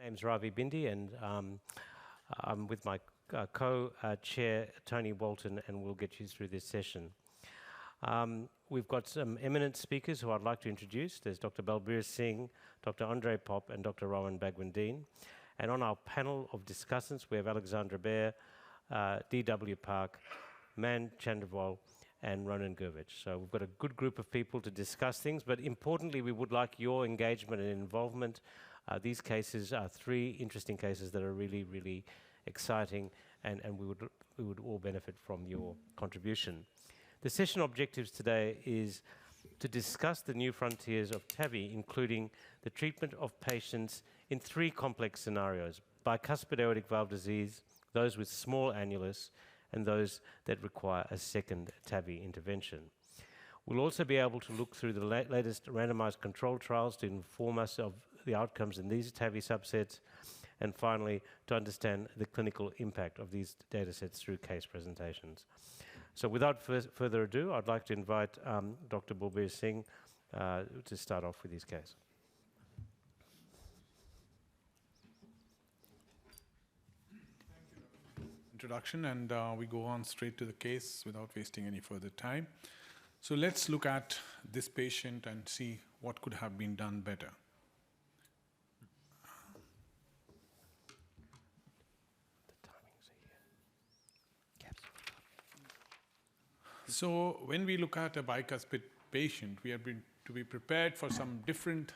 My name's Ravi Bindi, and I'm with my co-chair, Tony Walton, and we'll get you through this session. We've got some eminent speakers who I'd like to introduce. There's Dr. Balbir Singh, Dr. Andre Pop, and Dr. Rowan Bagwandeen. And on our panel of discussants, we have Alexandra Baer, D.W. Park, Man Chandrawal, and Ronan Gurvich. So we've got a good group of people to discuss things, but importantly, we would like your engagement and involvement. These cases are three interesting cases that are really, really exciting, and we would all benefit from your contribution. The session objectives today is to discuss the new frontiers of TAVI, including the treatment of patients in three complex scenarios: bicuspid aortic valve disease, those with small annulus, and those that require a second TAVI intervention. We'll also be able to look through the latest randomized control trials to inform us of the outcomes in these TAVI subsets, and finally, to understand the clinical impact of these data sets through case presentations. So without further ado, I'd like to invite Dr. Balbir Singh to start off with his case. Introduction, and we go on straight to the case without wasting any further time. So let's look at this patient and see what could have been done better. So when we look at a bicuspid patient, we have been to be prepared for some different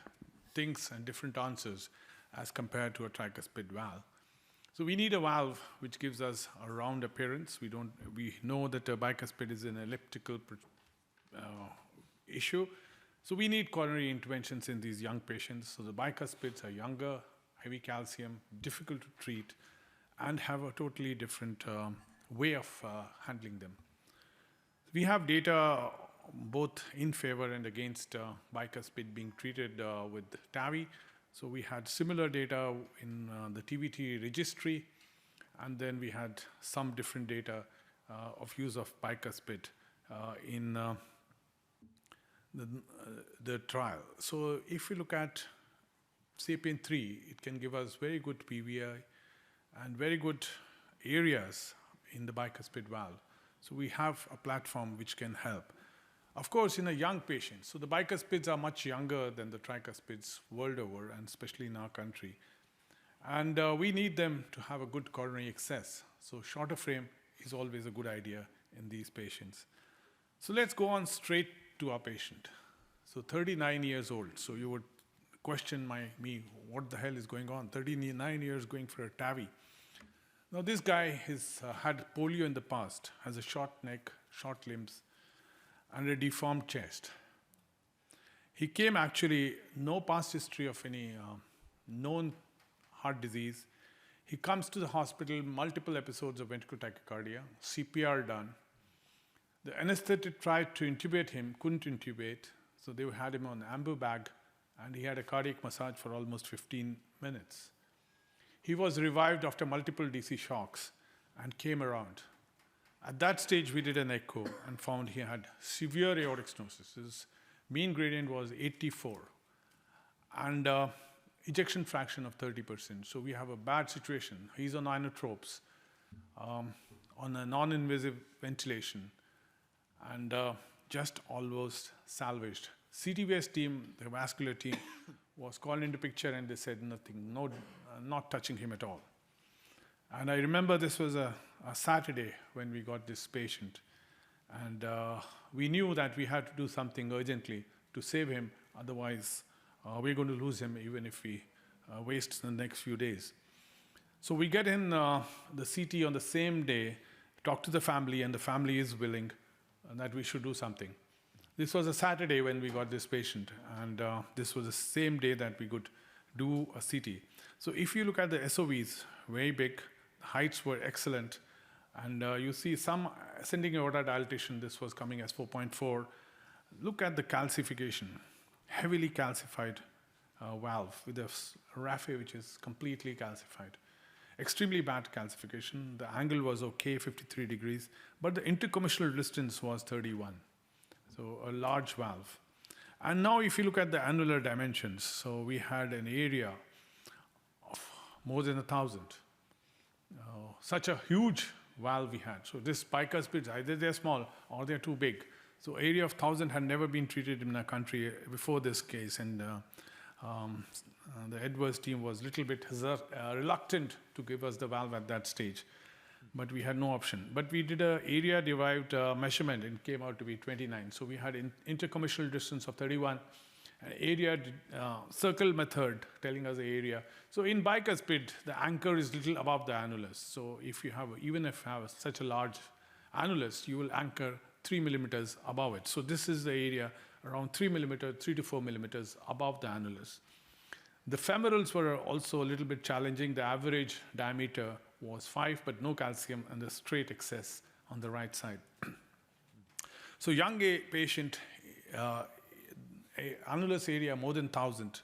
things and different answers as compared to a tricuspid valve. So we need a valve which gives us a round appearance. We know that a bicuspid is an elliptical issue. So we need coronary interventions in these young patients. So the bicuspids are younger, heavy calcium, difficult to treat, and have a totally different way of handling them. We have data both in favor and against bicuspid being treated with TAVI. So we had similar data in the TVT registry, and then we had some different data of use of bicuspid in the trial. So if we look at SAPIEN 3, it can give us very good PVI and very good areas in the bicuspid valve. So we have a platform which can help. Of course, in a young patient, so the bicuspids are much younger than the tricuspids world over, and especially in our country. And we need them to have a good coronary access. So shorter frame is always a good idea in these patients. So let's go on straight to our patient. So 39 years old. So you would question me, what the hell is going on? 39 years going for a TAVI. Now this guy has had polio in the past, has a short neck, short limbs, and a deformed chest. He came actually no past history of any known heart disease. He comes to the hospital, multiple episodes of ventricular tachycardia, CPR done. The anesthetic tried to intubate him, couldn't intubate, so they had him on ambu bag, and he had a cardiac massage for almost 15 minutes. He was revived after multiple DC shocks and came around. At that stage, we did an echo and found he had severe aortic stenosis. His mean gradient was 84 and ejection fraction of 30%. So we have a bad situation. He's on inotropes, on a non-invasive ventilation, and just almost salvaged. CTVS team, the vascular team, was called into picture, and they said nothing, not touching him at all. And I remember this was a Saturday when we got this patient. And we knew that we had to do something urgently to save him. Otherwise, we're going to lose him even if we waste the next few days. So we get in the CT on the same day, talk to the family, and the family is willing that we should do something. This was a Saturday when we got this patient, and this was the same day that we could do a CT. So if you look at the SOVs, very big, the heights were excellent, and you see some ascending aorta dilatation. This was coming as 4.4. Look at the calcification, heavily calcified valve with a raphe which is completely calcified. Extremely bad calcification. The angle was okay, 53 degrees, but the intercommissural distance was 31. So a large valve. And now if you look at the annular dimensions, so we had an area of more than 1,000. Such a huge valve we had. So this bicuspids, either they're small or they're too big. So area of 1,000 had never been treated in our country before this case, and the Edwards team was a little bit reluctant to give us the valve at that stage, but we had no option. But we did an area-derived measurement, and it came out to be 29. So we had an intercommissional distance of 31, an area circle method telling us the area. So in bicuspid, the anchor is little above the annulus. So if you have, even if you have such a large annulus, you will anchor 3 millimeters above it. So this is the area around 3 to 4 millimeters above the annulus. The femorals were also a little bit challenging. The average diameter was 5, but no calcium, and the straight excess on the right side. So young patient, annulus area more than 1,000.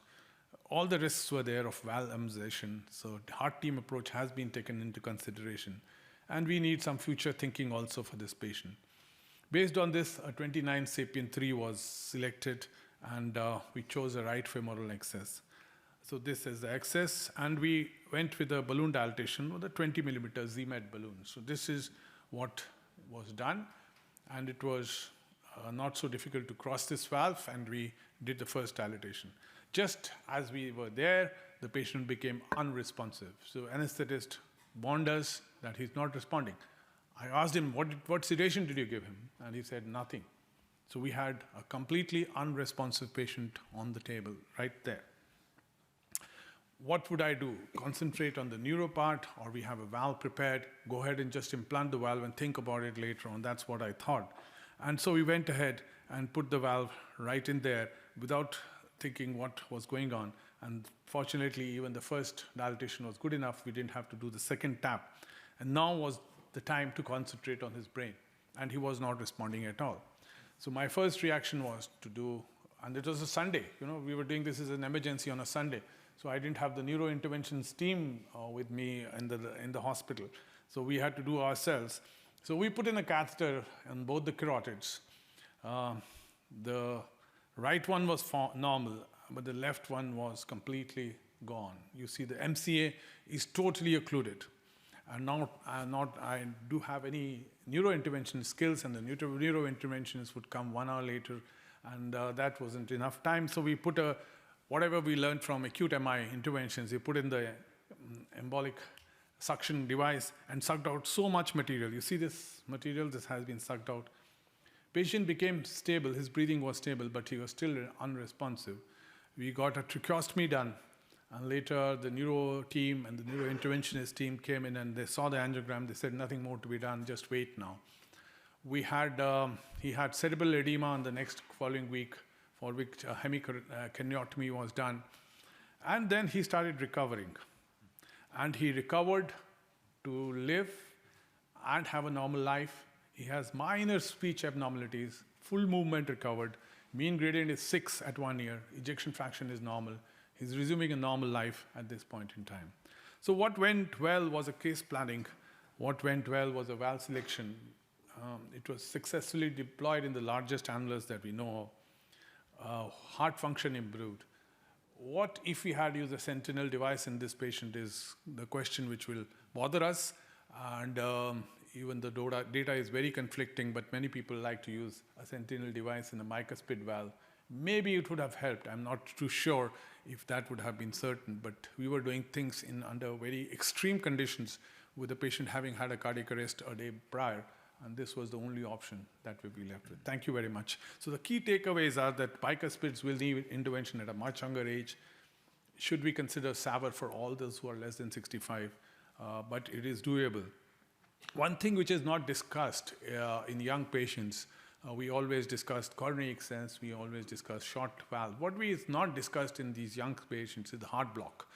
All the risks were there of valve embolization. So heart team approach has been taken into consideration. And we need some future thinking also for this patient. Based on this, a 29 SAPIEN 3 was selected, and we chose a right femoral excess. So this is the excess, and we went with a balloon dilatation with a 20 millimeter ZMED balloon. So this is what was done, and it was not so difficult to cross this valve, and we did the first dilatation. Just as we were there, the patient became unresponsive. So anesthetist warned us that he's not responding. I asked him, what sedation did you give him? And he said, nothing. So we had a completely unresponsive patient on the table right there. What would I do? Concentrate on the neuro part, or we have a valve prepared, go ahead and just implant the valve and think about it later on. That's what I thought. And so we went ahead and put the valve right in there without thinking what was going on. And fortunately, even the first dilatation was good enough. We didn't have to do the second tap. And now was the time to concentrate on his brain. And he was not responding at all. So my first reaction was to do, and it was a Sunday. You know, we were doing this as an emergency on a Sunday. So I didn't have the neurointerventions team with me in the hospital. So we had to do ourselves. So we put in a catheter on both the carotids. The right one was normal, but the left one was completely gone. You see the MCA is totally occluded. And now I do have any neurointervention skills, and the neurointerventionists would come 1 hour later, and that wasn't enough time. So we put whatever we learned from acute MI interventions, we put in the embolic suction device and sucked out so much material. You see this material, this has been sucked out. Patient became stable, his breathing was stable, but he was still unresponsive. We got a tracheostomy done, and later the neuro team and the neurointerventionist team came in and they saw the angiogram. They said nothing more to be done, just wait now. He had cerebral edema on the next following week, for which a hemicarotenotomy was done. And then he started recovering. And he recovered to live and have a normal life. He has minor speech abnormalities, full movement recovered. Mean gradient is 6 at 1 year. Ejection fraction is normal. He's resuming a normal life at this point in time. So what went well was a case planning. What went well was a valve selection. It was successfully deployed in the largest annulus that we know of. Heart function improved. What if we had used a sentinel device in this patient is the question which will bother us. And even the data is very conflicting, but many people like to use a sentinel device in a bicuspid valve. Maybe it would have helped. I'm not too sure if that would have been certain, but we were doing things under very extreme conditions with the patient having had a cardiac arrest a day prior. And this was the only option that we'll be left with. Thank you very much. So the key takeaways are that bicuspids will need intervention at a much younger age. Should we consider SAVR for all those who are less than 65? But it is doable. One thing which is not discussed in young patients, we always discuss coronary excess, we always discuss short valve. What is not discussed in these young patients is the heart block.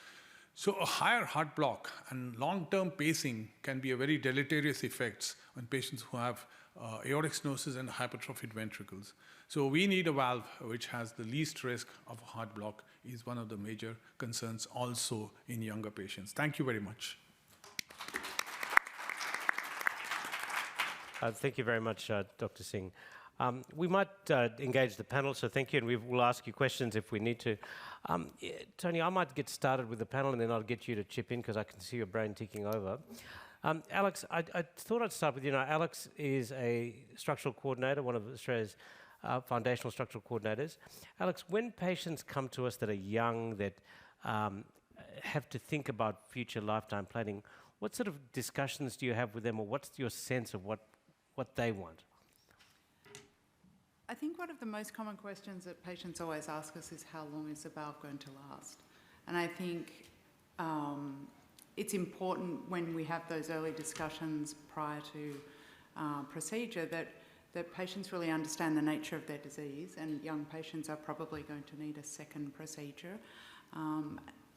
So a higher heart block and long-term pacing can be a very deleterious effects on patients who have aortic stenosis and hypertrophied ventricles. So we need a valve which has the least risk of a heart block is one of the major concerns also in younger patients. Thank you very much. Thank you very much, Dr. Singh. We might engage the panel, so thank you, and we'll ask you questions if we need to. Tony, I might get started with the panel, and then I'll get you to chip in, because I can see your brain ticking over. Alex, I thought I'd start with you. Now, Alex is a structural coordinator, one of Australia's foundational structural coordinators. Alex, when patients come to us that are young, that have to think about future lifetime planning, what sort of discussions do you have with them, or what's your sense of what they want? I think one of the most common questions that patients always ask us is, how long is the valve going to last? And I think it's important when we have those early discussions prior to procedure that patients really understand the nature of their disease, and young patients are probably going to need a second procedure.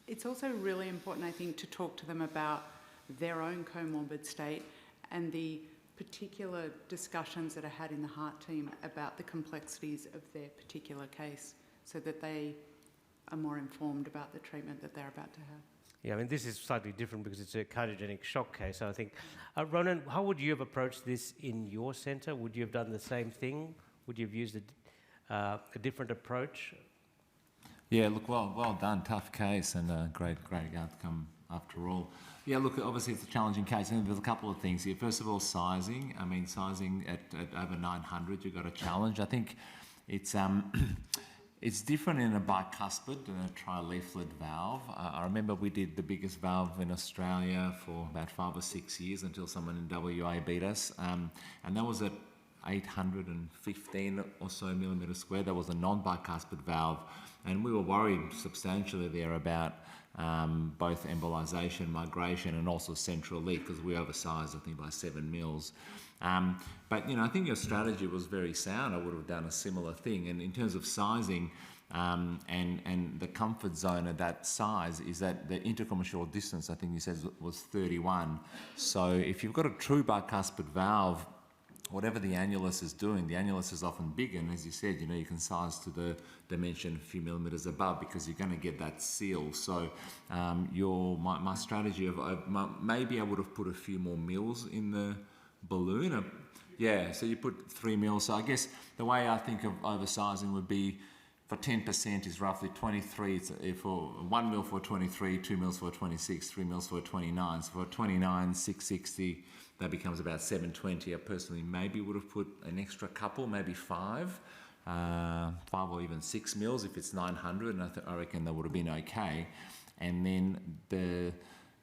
It's also really important, I think, to talk to them about their own comorbid state and the particular discussions that are had in the heart team about the complexities of their particular case, so that they are more informed about the treatment that they're about to have. Yeah, I mean, this is slightly different because it's a cardiogenic shock case, I think. Ronan, how would you have approached this in your centre? Would you have done the same thing? Would you have used a different approach? Yeah, look, well done. Tough case, and a great outcome after all. Yeah, look, obviously it's a challenging case. I think there's a couple of things here. First of all, sizing. I mean, sizing at over 900, you've got a challenge. I think it's different in a bicuspid than a trileaflet valve. I remember we did the biggest valve in Australia for about 5 or 6 years until someone in WA beat us. And that was at 815 or so millimetres squared. That was a non-bicuspid valve. And we were worried substantially there about both embolization, migration, and also central leak, because we oversized, I think, by 7 mils. But, you know, I think your strategy was very sound. I would have done a similar thing. And in terms of sizing and the comfort zone of that size is that the intercommissural distance, I think you said, was 31. So if you've got a true bicuspid valve, whatever the annulus is doing, the annulus is often big, and as you said, you know, you can size to the dimension a few millimetres above because you're going to get that seal. So my strategy of maybe I would have put a few more mils in the balloon. Yeah, so you put 3 mils. So I guess the way I think of oversizing would be for 10% is roughly 23. It's for 1 mil for 23, 2 mils for 26, 3 mils for 29. So for 29, 660, that becomes about 720. I personally maybe would have put an extra couple, maybe 5 or even 6 mils if it's 900, and I reckon that would have been okay. And then the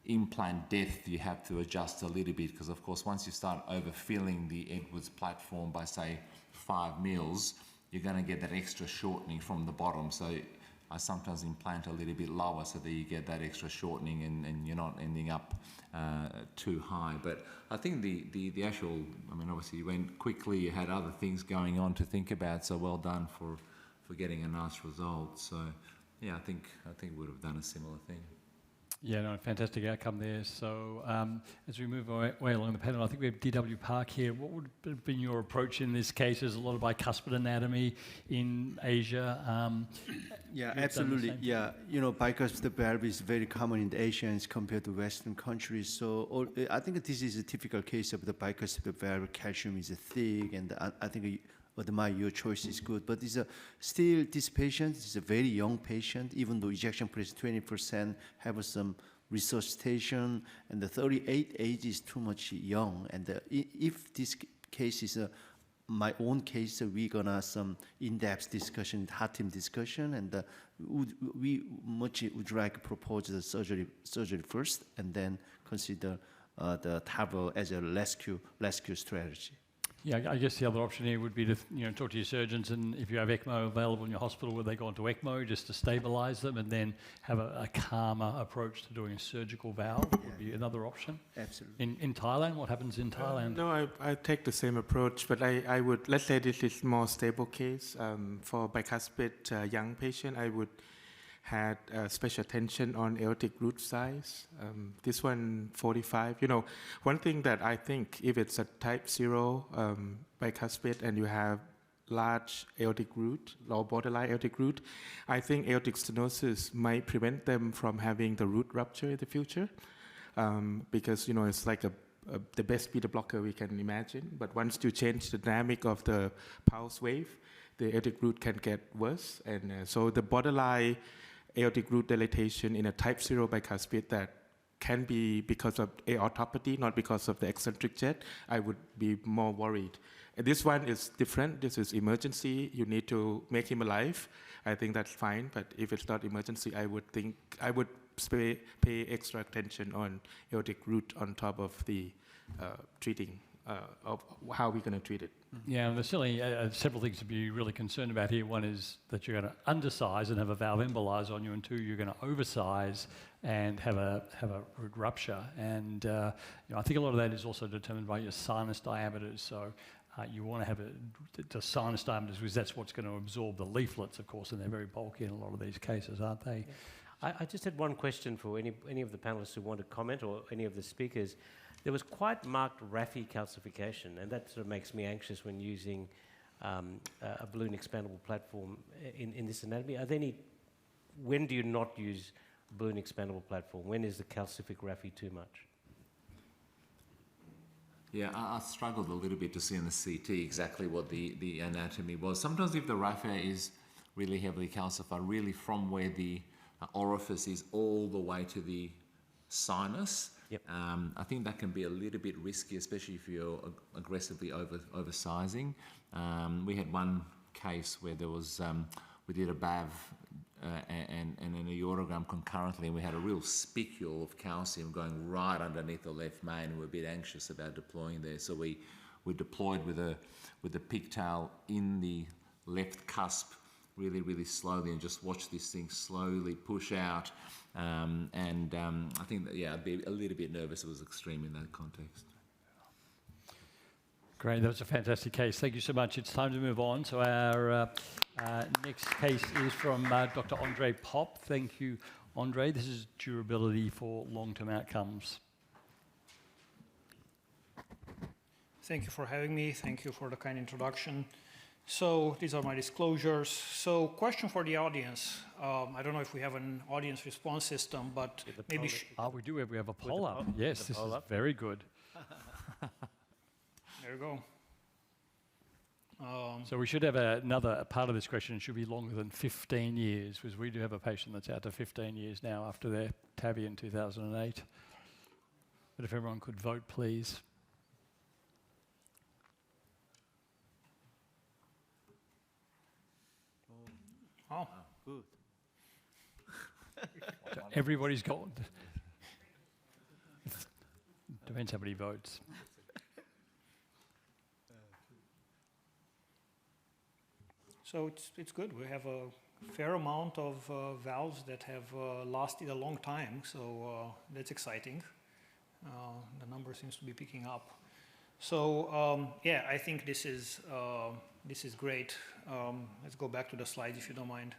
implant depth you have to adjust a little bit, because of course once you start overfilling the Edwards platform by say 5 mils, you're going to get that extra shortening from the bottom. So I sometimes implant a little bit lower so that you get that extra shortening and you're not ending up too high. But I think the actual, I mean, obviously you went quickly, you had other things going on to think about, so well done for getting a nice result. So yeah, I think we would have done a similar thing. Yeah, no, fantastic outcome there. So as we move way along the panel, I think we have DW Park here. What would have been your approach in this case? There's a lot of bicuspid anatomy in Asia. Yeah, absolutely. Yeah, you know, bicuspid valve is very common in the Asians compared to Western countries. So I think this is a typical case of the bicuspid valve. Calcium is thick, and I think your choice is good. But still, this patient is a very young patient, even though ejection fraction 20%, have some resuscitation, and the 38 age is too much young. And if this case is my own case, we're gonna some in-depth discussion, heart team discussion, and we would like to propose the surgery first, and then consider the TAVI as a rescue strategy. Yeah, I guess the other option here would be to talk to your surgeons, and if you have ECMO available in your hospital, would they go onto ECMO just to stabilise them, and then have a calmer approach to doing a surgical valve? Would be another option. Absolutely. In Thailand, what happens in Thailand? No, I take the same approach, but I would, let's say this is more stable case. For bicuspid young patient, I would had special attention on aortic root size. This one, 45. You know, one thing that I think, if it's a type 0 bicuspid and you have large aortic root or borderline aortic root, I think aortic stenosis might prevent them from having the root rupture in the future, because, you know, it's like the best beta blocker we can imagine. But once you change the dynamic of the pulse wave, the aortic root can get worse. And so the borderline aortic root dilatation in a type 0 bicuspid that can be because of aortopathy, not because of the eccentric jet, I would be more worried. And this one is different. This is emergency. You need to make him alive. I think that's fine. But if it's not emergency, I would pay extra attention on aortic root on top of the treating of how we're going to treat it. Yeah, and there's certainly several things to be really concerned about here. One is that you're going to undersize and have a valve embolize on you, and two, you're going to oversize and have a root rupture. And I think a lot of that is also determined by your sinus diameters. So you want to have the sinus diameters because that's what's going to absorb the leaflets, of course, and they're very bulky in a lot of these cases, aren't they? Yeah. I just had one question for any of the panelists who want to comment, or any of the speakers. There was quite marked RAFI calcification, and that sort of makes me anxious when using a balloon expandable platform in this anatomy. When do you not use balloon expandable platform? When is the calcific RAFI too much? Yeah, I struggled a little bit to see on the CT exactly what the anatomy was. Sometimes if the RAFI is really heavily calcified, really from where the orifice is all the way to the sinus, yep. I think that can be a little bit risky, especially if you're aggressively oversizing. We had one case where there was, we did a BAV and an aortogram concurrently, and we had a real spicule of calcium going right underneath the left main, and we were a bit anxious about deploying there. So we deployed with a pigtail in the left cusp really, really slowly, and just watch this thing slowly push out. I think that, yeah, I'd be a little bit nervous. It was extreme in that context. Great, that was a fantastic case. Thank you so much. It's time to move on. So our next case is from Dr. Andre Pop. Thank you, Andre. This is durability for long-term outcomes. Thank you for having me. Thank you for the kind introduction. So these are my disclosures. So question for the audience. I don't know if we have an audience response system, but maybe... we do. We have a poll up. Yes, this is very good. There you go. So we should have another part of this question. It should be longer than 15 years, because we do have a patient that's out to 15 years now after their TAVI in 2008. But if everyone could vote, please. Oh, good. So everybody's gone. Depends how many votes. so it's good. We have a fair amount of valves that have lasted a long time, so that's exciting. The number seems to be picking up. So yeah, I think this is great. Let's go back to the slides if you don't mind.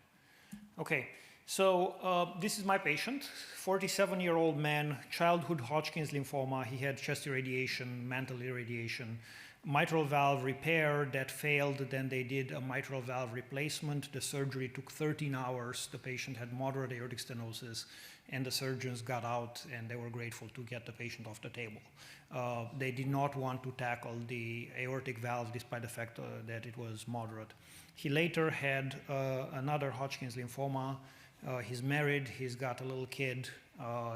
Okay, so this is my patient, 47-year-old man, childhood Hodgkin's lymphoma. He had chest irradiation, mantle irradiation, mitral valve repair that failed. Then they did a mitral valve replacement. The surgery took 13 hours. The patient had moderate aortic stenosis, and the surgeons got out, and they were grateful to get the patient off the table. They did not want to tackle the aortic valve despite the fact that it was moderate. He later had another Hodgkin's lymphoma. He's married, he's got a little kid,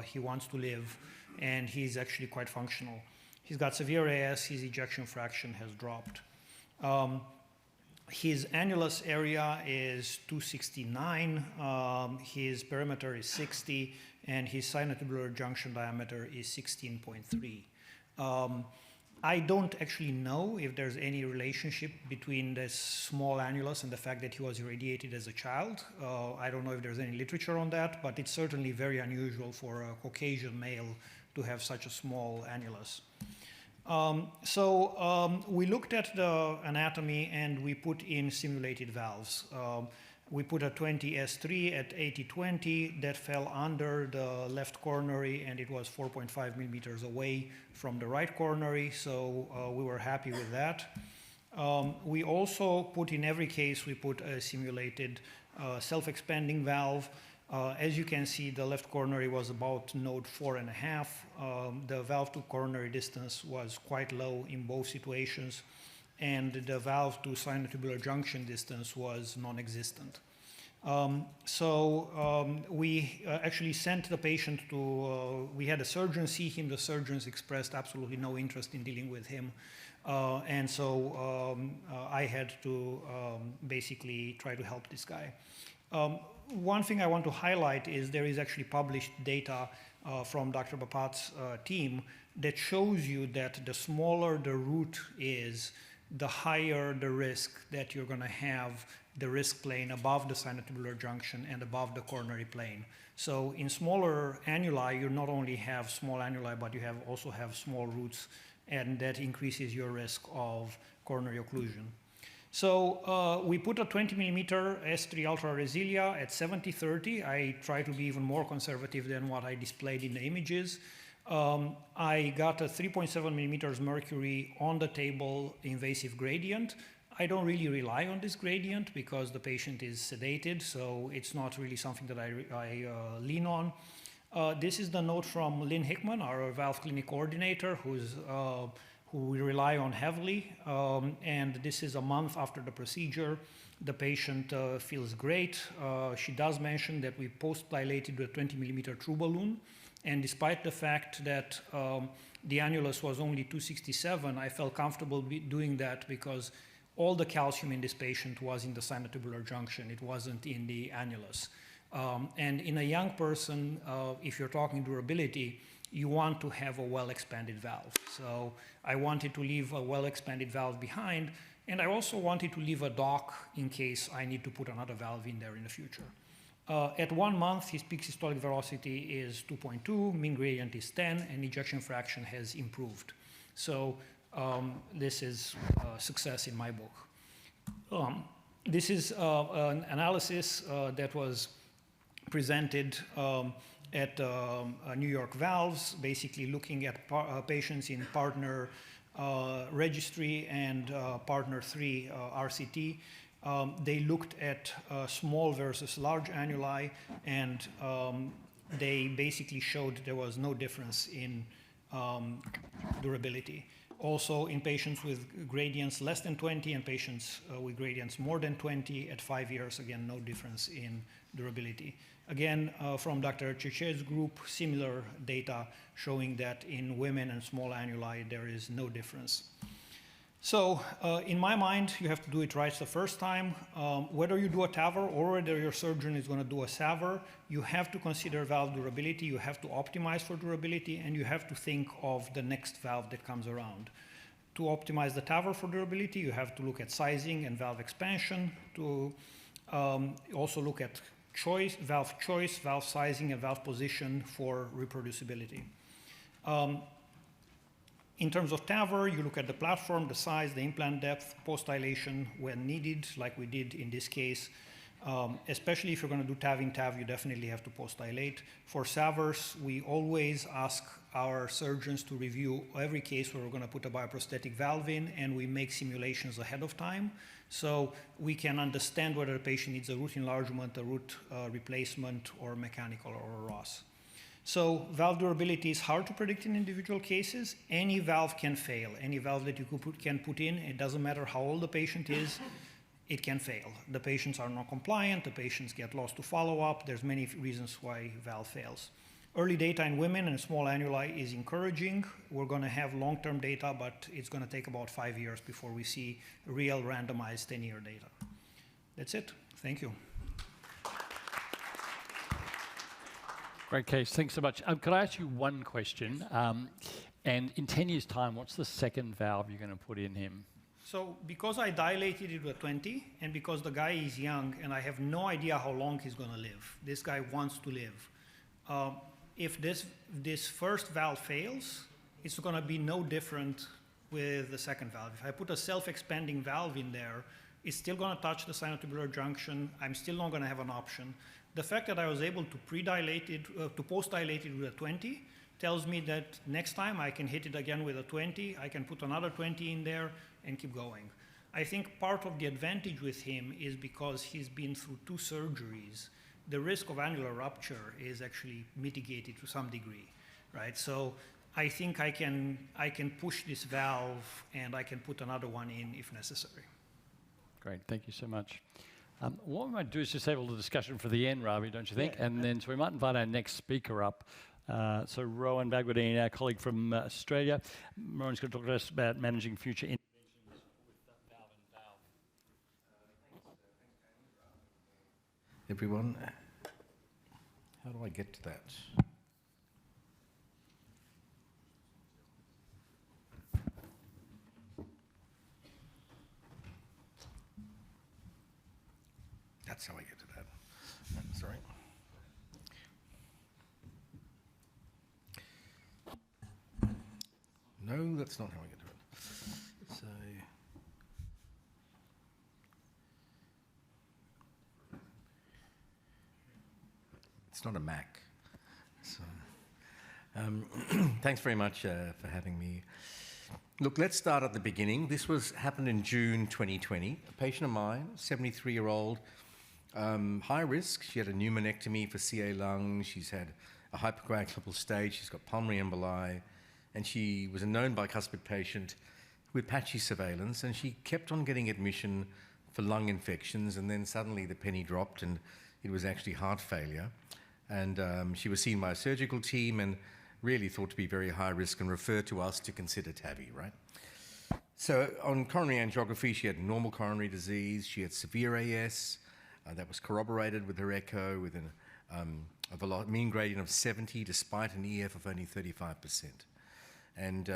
he wants to live, and he's actually quite functional. He's got severe AS, his ejection fraction has dropped. His annulus area is 269, his perimeter is 60, and his sinotubular junction diameter is 16.3. I don't actually know if there's any relationship between this small annulus and the fact that he was irradiated as a child. I don't know if there's any literature on that, but it's certainly very unusual for a Caucasian male to have such a small annulus. We looked at the anatomy and we put in simulated valves. We put a 20S3 at 80/20 that fell under the left coronary, and it was 4.5 millimeters away from the right coronary, so we were happy with that. We also put in every case, we put a simulated self-expanding valve. As you can see, the left coronary was about node 4.5. The valve to coronary distance was quite low in both situations, and the valve to sinotubular junction distance was non-existent. We actually sent the patient to, we had a surgeon see him. The surgeons expressed absolutely no interest in dealing with him. I had to basically try to help this guy. One thing I want to highlight is there is actually published data from Dr. Bapat's team that shows you that the smaller the root is, the higher the risk that you're going to have the risk plane above the sinotubular junction and above the coronary plane. So in smaller annuli, you not only have small annuli, but you also have small roots, and that increases your risk of coronary occlusion. So we put a 20 millimeter S3 Ultra Resilia at 70/30. I try to be even more conservative than what I displayed in the images. I got a 3.7 millimeters mercury on the table invasive gradient. I don't really rely on this gradient because the patient is sedated, so it's not really something that I lean on. This is the note from Lynn Hickman, our valve clinic coordinator, who we rely on heavily. And this is a month after the procedure. The patient feels great. She does mention that we post-dilated with a 20 millimeter true balloon. And despite the fact that the annulus was only 267, I felt comfortable doing that because all the calcium in this patient was in the sinotubular junction. It wasn't in the annulus. And in a young person, if you're talking durability, you want to have a well-expanded valve. So I wanted to leave a well-expanded valve behind, and I also wanted to leave a dock in case I need to put another valve in there in the future. At 1 month, his peak systolic velocity is 2.2, mean gradient is 10, and ejection fraction has improved. So this is success in my book. This is an analysis that was presented at New York Valves, basically looking at patients in partner registry and partner 3 RCT. They looked at small versus large annuli, and they basically showed there was no difference in durability. Also, in patients with gradients less than 20 and patients with gradients more than 20 at 5 years, again, no difference in durability. Again, from Dr. Chiche's group, similar data showing that in women and small annuli, there is no difference. So in my mind, you have to do it right the first time. Whether you do a TAVR or whether your surgeon is going to do a SAVR, you have to consider valve durability, you have to optimize for durability, and you have to think of the next valve that comes around. To optimize the TAVR for durability, you have to look at sizing and valve expansion, to also look at valve choice, valve sizing, and valve position for reproducibility. In terms of TAVR, you look at the platform, the size, the implant depth, post-dilation when needed, like we did in this case. Especially if you're going to do TAV in TAV, you definitely have to post-dilate. For SAVRs, we always ask our surgeons to review every case where we're going to put a bioprosthetic valve in, and we make simulations ahead of time. So we can understand whether the patient needs a root enlargement, a root replacement, or mechanical or a Ross. So valve durability is hard to predict in individual cases. Any valve can fail. Any valve that you can put in, it doesn't matter how old the patient is, it can fail. The patients are not compliant, the patients get lost to follow-up. There's many reasons why valve fails. Early data in women and small annuli is encouraging. We're going to have long-term data, but it's going to take about 5 years before we see real randomized 10-year data. That's it. Thank you. Great case. Thanks so much. Could I ask you one question? And in 10 years' time, what's the second valve you're going to put in him? So because I dilated it with 20, and because the guy is young, and I have no idea how long he's going to live. This guy wants to live. If this first valve fails, it's going to be no different with the second valve. If I put a self-expanding valve in there, it's still going to touch the sinotubular junction. I'm still not going to have an option. The fact that I was able to pre-dilate it, to post-dilate it with a 20 tells me that next time I can hit it again with a 20, I can put another 20 in there and keep going. I think part of the advantage with him is because he's been through 2 surgeries the risk of annular rupture is actually mitigated to some degree, right? So I think I can push this valve and I can put another one in if necessary. Great, thank you so much. What we might do is just have a little discussion for the end, Ravi, don't you think? Yeah. And then, so we might invite our next speaker up. So Rowan Bagwadine, our colleague from Australia. Rowan's going to talk to us about managing future interventions with valve and valve. Everyone, how do I get to that? That's how I get to that. Sorry. No, that's not how I get to it. So, it's not a Mac. So, thanks very much for having me. Look, let's start at the beginning. This happened in June 2020. A patient of mine, 73-year-old, high risk. She had a pneumonectomy for CA lung. She's had a hypercoagulable stage. She's got pulmonary emboli. And she was a known bicuspid patient with patchy surveillance. And she kept on getting admission for lung infections. And then suddenly the penny dropped and it was actually heart failure. And she was seen by a surgical team and really thought to be very high risk and referred to us to consider TAVI, right? So on coronary angiography, she had normal coronary disease. She had severe AS. That was corroborated with her echo with a mean gradient of 70 despite an EF of only 35%. And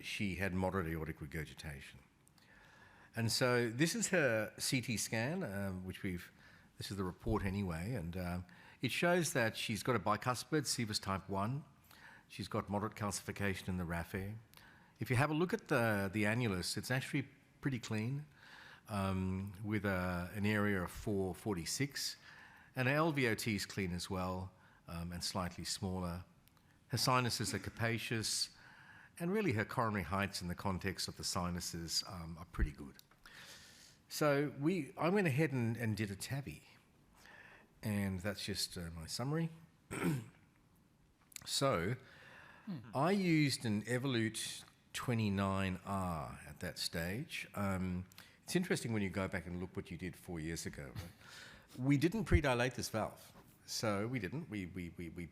she had moderate aortic regurgitation. And so this is her CT scan, this is the report anyway, and it shows that she's got a bicuspid, Severs type 1. She's got moderate calcification in the raphe. If you have a look at the annulus, it's actually pretty clean, with an area of 446. And her LVOT is clean as well, and slightly smaller. Her sinuses are capacious, and really her coronary heights in the context of the sinuses are pretty good. So I went ahead and did a TAVI. And that's just my summary. So I used an Evolut 29R at that stage. It's interesting when you go back and look what you did 4 years ago. Right? We didn't predilate this valve. So we didn't. We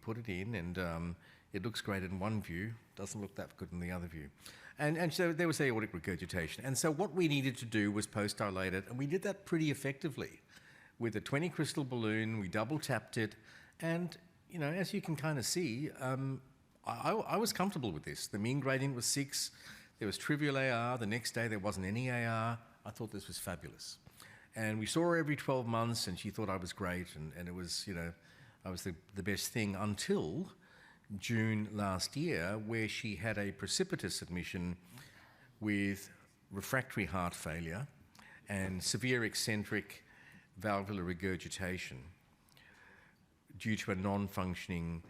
put it in, and it looks great in one view, doesn't look that good in the other view. And so there was aortic regurgitation. And so what we needed to do was post-dilate it, and we did that pretty effectively. With a 20 crystal balloon, we double tapped it, and as you can kind of see, I was comfortable with this. The mean gradient was 6. There was trivial AR. The next day there wasn't any AR. I thought this was fabulous. And we saw her every 12 months, and she thought I was great, and it was, I was the best thing until June last year, where she had a precipitous admission with refractory heart failure and severe eccentric valvular regurgitation due to a non-functioning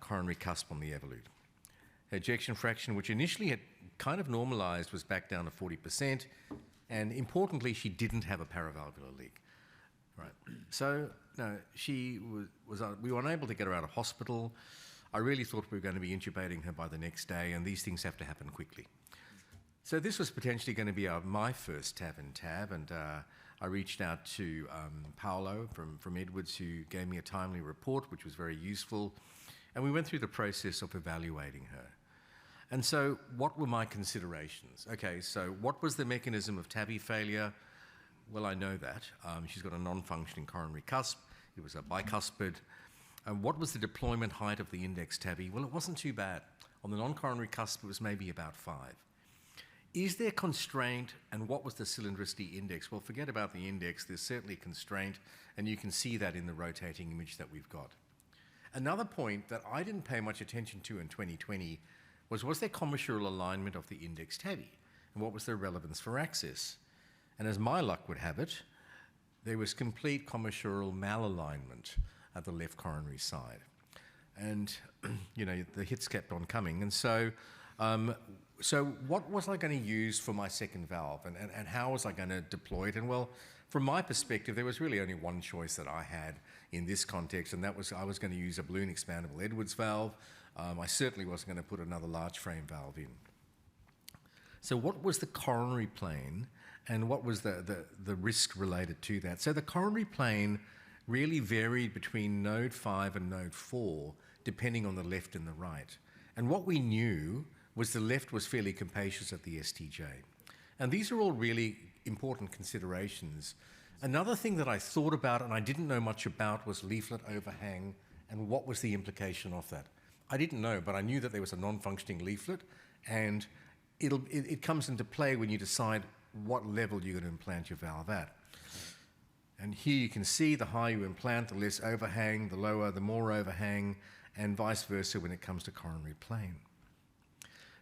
coronary cusp on the evolute. Her ejection fraction, which initially had kind of normalized, was back down to 40%, and importantly, she didn't have a paravalvular leak. Right. So no, we were unable to get her out of hospital. I really thought we were going to be intubating her by the next day, and these things have to happen quickly. So this was potentially going to be my first TAV in TAV, and I reached out to Paolo from Edwards, who gave me a timely report, which was very useful. And we went through the process of evaluating her. And so what were my considerations? Okay, so what was the mechanism of TAVI failure? Well, I know that. She's got a non-functioning coronary cusp. It was a bicuspid. And what was the deployment height of the index TAVI? Well, it wasn't too bad. On the non-coronary cusp, it was maybe about 5. Is there constraint, and what was the cylindricity index? Well, forget about the index. There's certainly constraint, and you can see that in the rotating image that we've got. Another point that I didn't pay much attention to in 2020 was there commissural alignment of the index TAVI, and what was their relevance for access? And as my luck would have it, there was complete commissural malalignment at the left coronary side. And, the hits kept on coming. And so So what was I going to use for my second valve, and how was I going to deploy it? And well, from my perspective, there was really only one choice that I had in this context, and that was I was going to use a balloon expandable Edwards valve. I certainly wasn't going to put another large frame valve in. So what was the coronary plane, and what was the risk related to that? So the coronary plane really varied between node 5 and node 4, depending on the left and the right. And what we knew was the left was fairly capacious at the STJ. And these are all really important considerations. Another thing that I thought about and I didn't know much about was leaflet overhang and what was the implication of that. I didn't know, but I knew that there was a non-functioning leaflet, and it comes into play when you decide what level you're going to implant your valve at. And here you can see the higher you implant, the less overhang, the lower, the more overhang, and vice versa when it comes to coronary plane.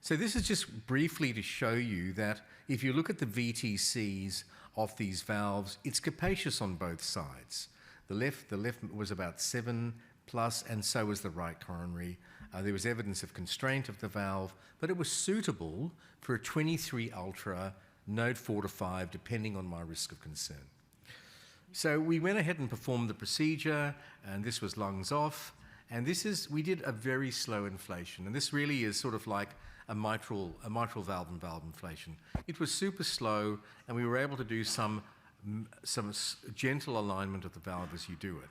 So this is just briefly to show you that if you look at the VTCs of these valves, it's capacious on both sides. The left was about 7+, and so was the right coronary. There was evidence of constraint of the valve, but it was suitable for a 23 Ultra, node 4 to 5, depending on my risk of concern. So we went ahead and performed the procedure, and this was lungs off, and we did a very slow inflation, and this really is sort of like a mitral valve and valve inflation. It was super slow, and we were able to do some gentle alignment of the valve as you do it.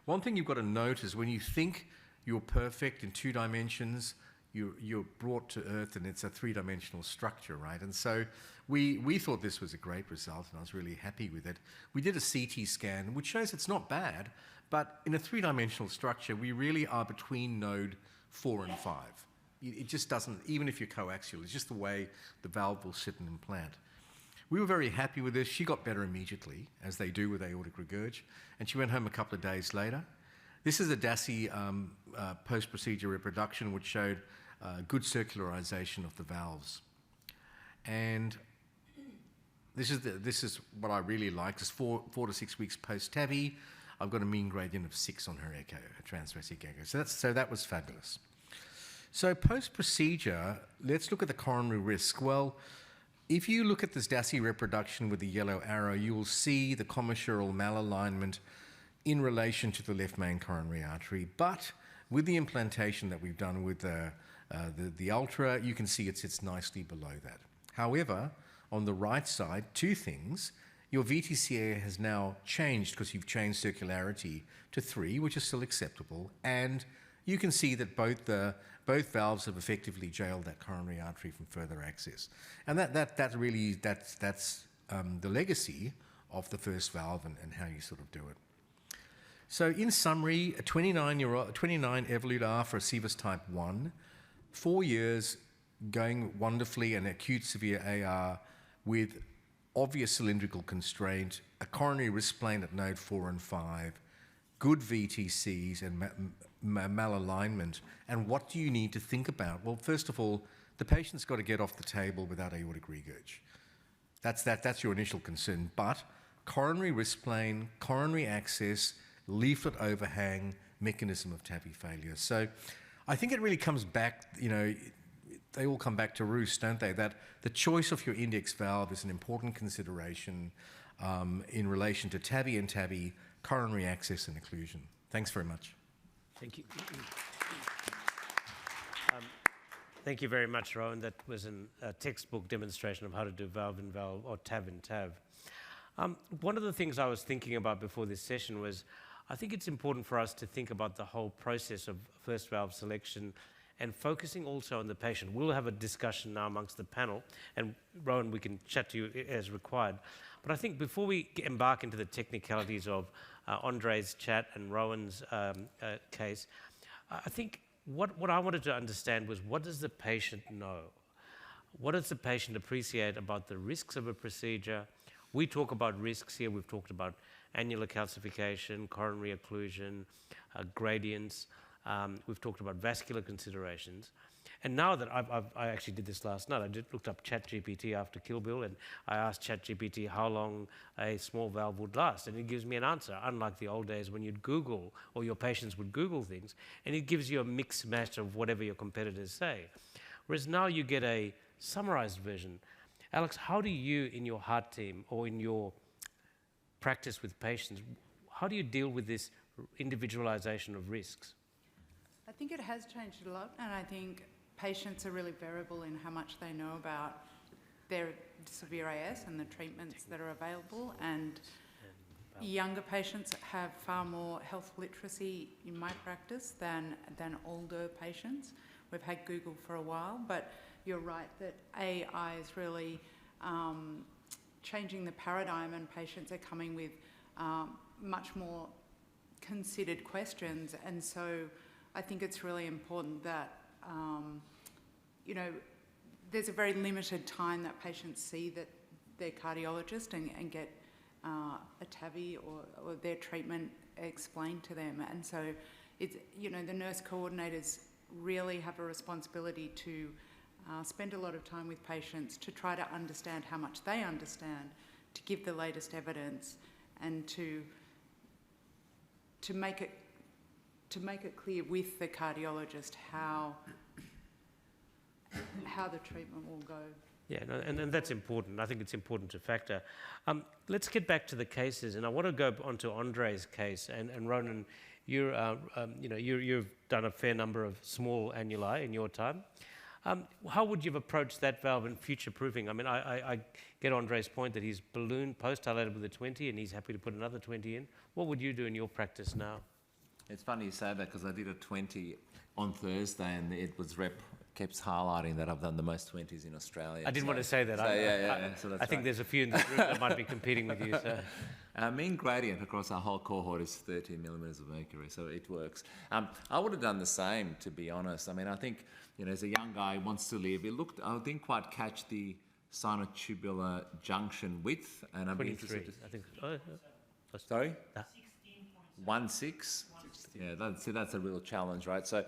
One thing you've got to note is when you think you're perfect in 2 dimensions, you're brought to earth, and it's a 3-dimensional structure, right? And so we thought this was a great result, and I was really happy with it. We did a CT scan, which shows it's not bad, but in a 3-dimensional structure, we really are between node 4 and 5. It just doesn't, even if you're coaxial, it's just the way the valve will sit and implant. We were very happy with this. She got better immediately, as they do with aortic regurg, and she went home a couple of days later. This is a DASI post-procedure reproduction, which showed good circularization of the valves. And this is what I really like. It's 4 to 6 weeks post-TAVI. I've got a mean gradient of 6 on her echo, her transthoracic echo. So that was fabulous. So post-procedure, let's look at the coronary risk. Well, if you look at this DASI reproduction with the yellow arrow, you will see the commissural malalignment in relation to the left main coronary artery. But with the implantation that we've done with the Ultra, you can see it sits nicely below that. However, on the right side, 2 things. Your VTCA has now changed because you've changed circularity to 3, which is still acceptable, and you can see that both valves have effectively jailed that coronary artery from further access. And that's the legacy of the first valve and how you sort of do it. So in summary, a 29 Evolut R for a Sivas type 1, 4 years going wonderfully, an acute severe AR with obvious cylindrical constraint, a coronary risk plane at node 4 and 5, good VTCs and malalignment. And what do you need to think about? Well, first of all, the patient's got to get off the table without aortic regurg. That's your initial concern. But coronary risk plane, coronary access, leaflet overhang, mechanism of TAVI failure. So I think it really comes back, they all come back to roost, don't they? That the choice of your index valve is an important consideration in relation to TAVI and TAVI, coronary access and occlusion. Thanks very much. Thank you. Thank you very much, Rowan. That was a textbook demonstration of how to do valve-in-valve or TAV-in-TAV. One of the things I was thinking about before this session was I think it's important for us to think about the whole process of first valve selection and focusing also on the patient. We'll have a discussion now amongst the panel, and Rowan, we can chat to you as required. But I think before we embark into the technicalities of Andre's chat and Rowan's case, I think what I wanted to understand was, what does the patient know? What does the patient appreciate about the risks of a procedure? We talk about risks here. We've talked about annular calcification, coronary occlusion, gradients. We've talked about vascular considerations. And now that I actually did this last night, I looked up ChatGPT after Kill Bill, and I asked ChatGPT how long a small valve would last, and it gives me an answer, unlike the old days when you'd Google, or your patients would Google things, and it gives you a mix match of whatever your competitors say. whereas now you get a summarized version. Alex, how do you, in your heart team or in your practice with patients, how do you deal with this individualization of risks? I think it has changed a lot, and I think patients are really variable in how much they know about their severe AS and the treatments that are available, and younger patients have far more health literacy in my practice than older patients. We've had Google for a while, but you're right that AI is really changing the paradigm, and patients are coming with much more considered questions. And so I think it's really important that, you know, there's a very limited time that patients see that their cardiologist and get a TAVI or their treatment explained to them. And so it's, you know, the nurse coordinators really have a responsibility to spend a lot of time with patients to try to understand how much they understand, to give the latest evidence, and to make it clear with the cardiologist how the treatment will go. Yeah, no, and that's important. I think it's important to factor. Let's get back to the cases, and I want to go on to Andre's case. And Ronan, you've done a fair number of small annuli in your time. How would you have approached that valve in future-proofing? I mean, I get Andre's point that he's balloon post-dilated with a 20 and he's happy to put another 20 in. What would you do in your practice now? It's funny you say that because I did a 20 on Thursday and it was keeps highlighting that I've done the most 20s in Australia. I didn't want to say that. I think there's a few in this room that might be competing with you. So. Mean gradient across our whole cohort is 13 millimeters of mercury, so it works. I would have done the same, to be honest. I mean, I think, you know, as a young guy who wants to live, I didn't quite catch the sinotubular junction width, and I'd be interested to... I think. Sorry? 1.6. Yeah, that's a real challenge, right? So,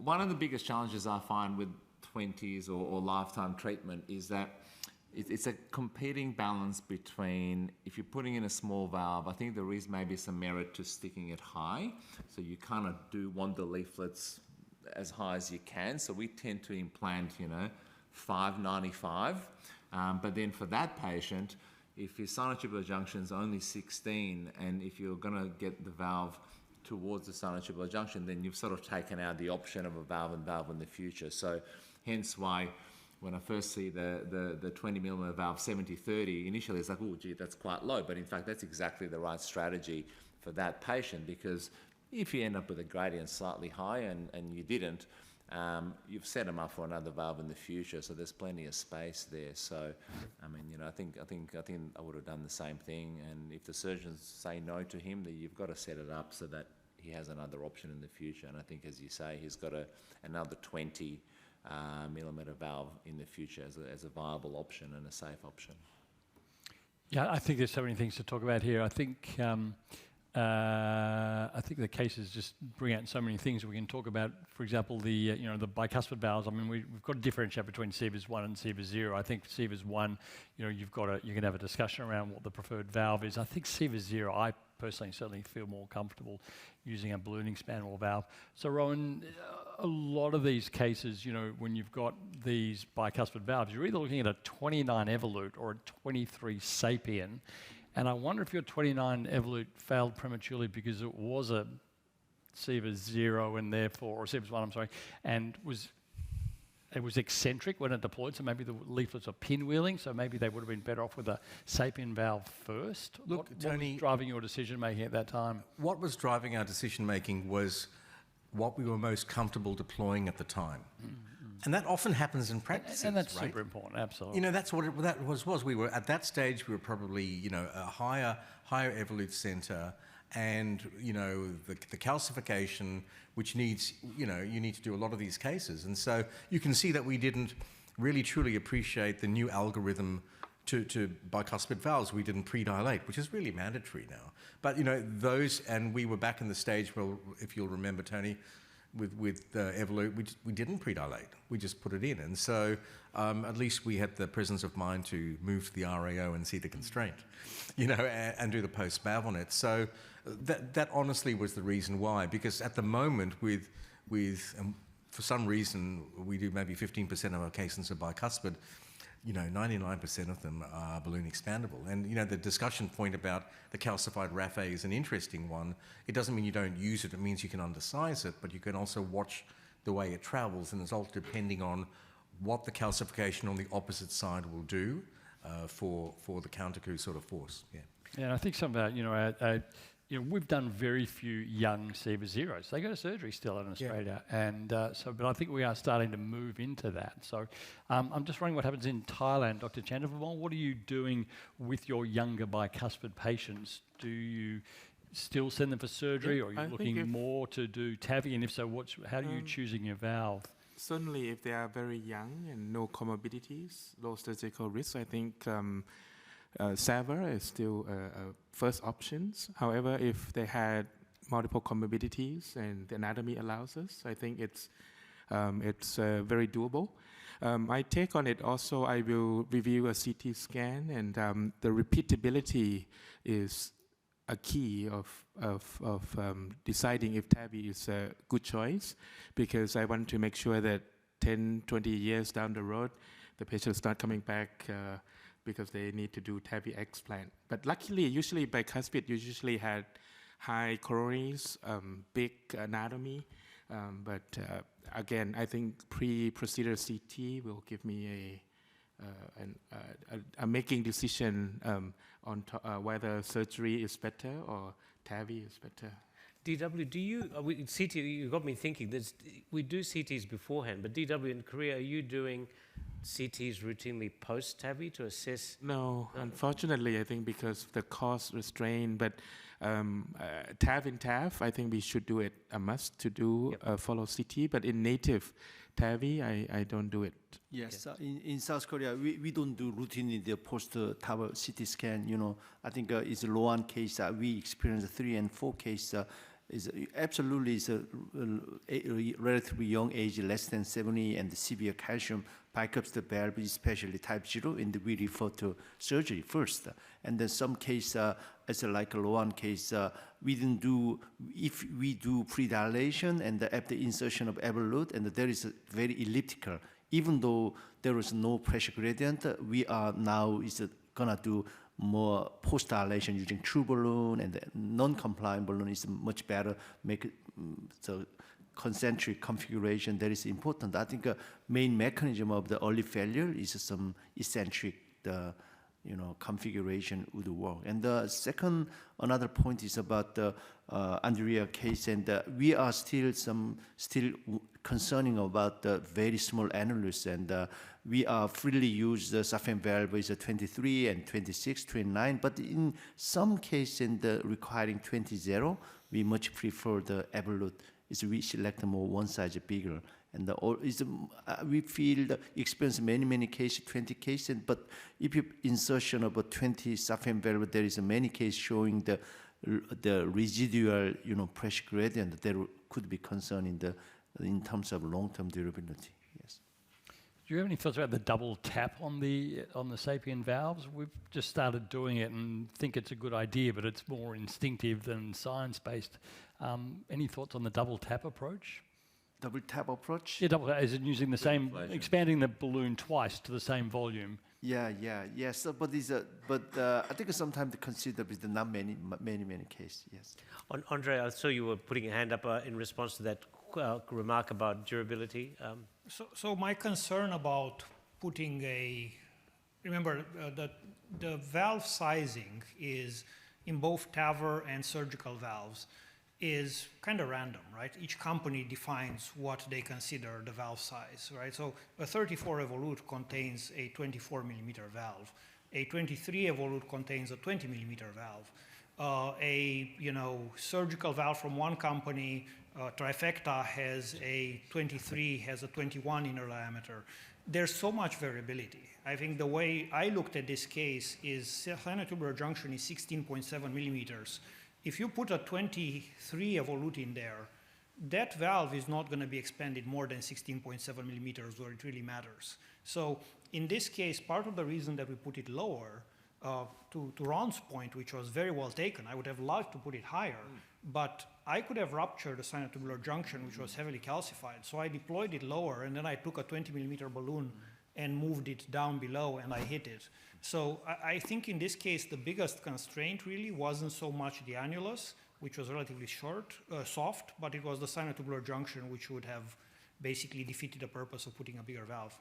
one of the biggest challenges I find with 20s or lifetime treatment is that it's a competing balance between, if you're putting in a small valve, I think there is maybe some merit to sticking it high. So you kind of do want the leaflets as high as you can. So we tend to implant, 595. But then for that patient, if your sinotubular junction is only 16, and if you're going to get the valve towards the sinotubular junction, then you've sort of taken out the option of a valve in the future. So hence why when I first see the 20 millimeter valve 70-30, initially it's like, oh gee, that's quite low. But in fact, that's exactly the right strategy for that patient, because if you end up with a gradient slightly high and you didn't, you've set them up for another valve in the future. So there's plenty of space there. So, I mean, I think I would have done the same thing. And if the surgeons say no to him, then you've got to set it up so that he has another option in the future. And I think, as you say, he's got another 20 millimeter valve in the future as a viable option and a safe option. Yeah, I think there's so many things to talk about here. I think the cases just bring out so many things we can talk about. For example, the bicuspid valves. I mean, we've got to differentiate between CVAS 1 and CVAS 0. I think CVAS 1, you can have a discussion around what the preferred valve is. I think CVAS 0, I personally certainly feel more comfortable using a ballooning span valve. So Rowan, a lot of these cases, when you've got these bicuspid valves, you're either looking at a 29 Evolut or a 23 Sapien. And I wonder if your 29 Evolut failed prematurely because it was a CVAS 0 and therefore, or CVAS 1, I'm sorry, and it was eccentric when it deployed, so maybe the leaflets are pinwheeling, so maybe they would have been better off with a Sapien valve first. Look, what Tony, was driving your decision-making at that time? What was driving our decision-making was what we were most comfortable deploying at the time. And that often happens in practice, and that's right? super important, absolutely. That's what that was. We were, at that stage, we were probably, a higher Evolut center, and, the calcification, which needs, you need to do a lot of these cases. And so you can see that we didn't really truly appreciate the new algorithm to bicuspid valves. We didn't pre-dilate, which is really mandatory now. But, those, and we were back in the stage where, if you'll remember, Tony, with Evolut, we didn't pre-dilate. We just put it in. And so at least we had the presence of mind to move to the RHEIA and see the constraint, and do the post-valve on it. So that honestly was the reason why, because at the moment with for some reason we do maybe 15% of our cases are bicuspid, 99% of them are balloon expandable. And, the discussion point about the calcified raphe is an interesting one. It doesn't mean you don't use it. It means you can undersize it, but you can also watch the way it travels, and it's all depending on what the calcification on the opposite side will do for the counter-coup sort of force. Yeah. Yeah, and I think some of that, we've done very few young SIVA zeros. They go to surgery still in Australia, and but I think we are starting to move into that. So I'm just wondering what happens in Thailand, Dr. Chandravamol. What are you doing with your younger bicuspid patients? Do you still send them for surgery, or are you looking more to do TAVI? And if so, how are you choosing your valve? Certainly, if they are very young and no comorbidities, low surgical risk, I think SAVR is still first options. However, if they had multiple comorbidities and the anatomy allows us, I think it's very doable. My take on it also, I will review a CT scan, and the repeatability is a key of deciding if TAVI is a good choice, because I want to make sure that 10, 20 years down the road, the patients start coming back because they need to do TAVI explant. But luckily, usually bicuspid usually had high coronaries, big anatomy, but again, I think pre-procedure CT will give me a making decision on whether surgery is better or TAVI is better. DW, do you, CT, you got me thinking, we do CTs beforehand, but DW in Korea, are you doing CTs routinely post-TAVI to assess? No, unfortunately, I think because of the cost restraint, but TAV in TAV, I think we should do it a must to do follow CT, but in native TAVI, I don't do it. Yes, in South Korea, we don't do routinely the post-TAVI CT scan. I think it's a low-one case. We experienced 3 and 4 case. Is absolutely is a relatively young age, less than 70, and severe calcium bicuspid valve, especially type 0, and we refer to surgery first. And then some case, as like a low-one case, we didn't do, if we do predilation and after insertion of evolute, and there is a very elliptical, even though there is no pressure gradient, we are now gonna do more post-dilation using true balloon, and the non-compliant balloon is much better, make the concentric configuration that is important. I think a main mechanism of the early failure is some eccentric, configuration would work. And the second, another point is about the RHEIA case, and we are still concerning about the very small annulus, and we are freely use the SAFM valve is 23 and 26, 29, but in some cases in the requiring 20-0, we much prefer the evolute. We select more one size bigger, and we feel experience many cases, 20 cases, but if you insertion of a 20 SAFM valve, there is many cases showing the residual pressure gradient that could be concerned in terms of long-term durability. Yes. Do you have any thoughts about the double tap on the SAPIEN valves? We've just started doing it and think it's a good idea, but it's more instinctive than science-based. Any thoughts on the double tap approach? Double tap approach? Yeah, double tap, is it using the same, expanding the balloon twice to the same volume? Yes. But I think sometimes to consider with the not many cases. Yes. Andre, I saw you were putting your hand up in response to that remark about durability. So my concern about putting remember the valve sizing is in both TAVR and surgical valves is kind of random, right? Each company defines what they consider the valve size, right? So a 34 Evolute contains a 24 millimeter valve. A 23 Evolute contains a 20 millimeter valve. A surgical valve from one company, Trifecta, has a 23, has a 21 inner diameter. There's so much variability. I think the way I looked at this case is sinatubular junction is 16.7 millimeters. If you put a 23 Evolute in there, that valve is not going to be expanded more than 16.7 millimeters where it really matters. So in this case, part of the reason that we put it lower To Ron's point, which was very well taken, I would have loved to put it higher, but I could have ruptured the sinotubular junction, which was heavily calcified. So I deployed it lower, and then I took a 20 millimeter balloon and moved it down below, and I hit it. So I think in this case, the biggest constraint really wasn't so much the annulus, which was relatively soft, but it was the sinotubular junction, which would have basically defeated the purpose of putting a bigger valve.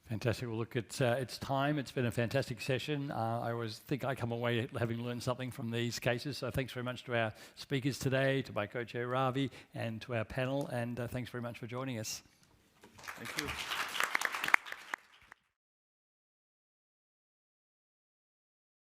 Fantastic. Well, look, it's time. It's been a fantastic session. I always think I come away having learned something from these cases. So thanks very much to our speakers today, to my co-chair Ravi, and to our panel. And thanks very much for joining us. Thank you.